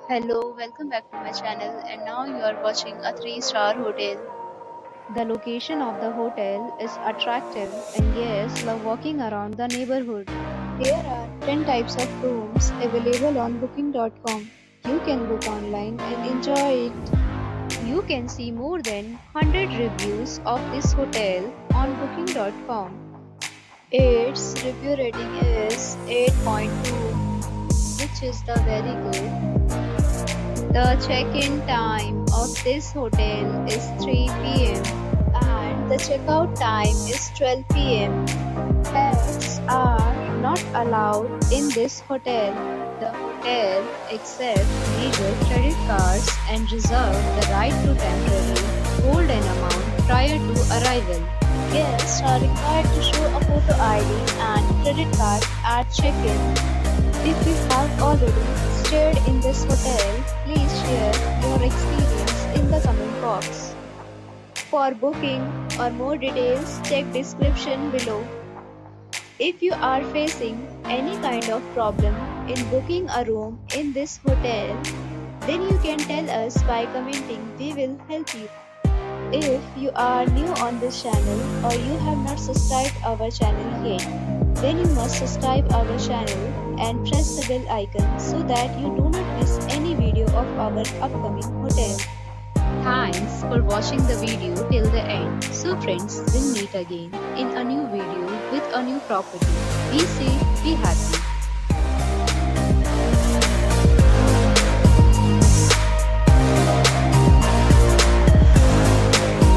Hello, welcome back to my channel, and now you are watching a 3-star hotel. The location of the hotel is attractive and guests love walking around the neighborhood. There are 10 types of rooms available on booking.com. You can book online and enjoy it. You can see more than 100 reviews of this hotel on booking.com. Its review rating is 8.2, which is the very good. The check-in time of this hotel is 3 p.m. and the checkout time is 12 p.m. Pets are not allowed in this hotel. The hotel accepts major credit cards and reserves the right to temporarily hold an amount prior to arrival. Guests are required to show a photo ID and credit card at check-in. If you have already stayed in this hotel, please share your experience in the comment box. For booking or more details, check description below. If you are facing any kind of problem in booking a room in this hotel, then you can tell us by commenting. We will help you. If you are new on this channel or you have not subscribed our channel yet, then you must subscribe our channel and press the bell icon so that you do not miss any video of our upcoming hotel. Thanks for watching the video till the end. So friends, we'll meet again in a new video with a new property. Be safe, be happy.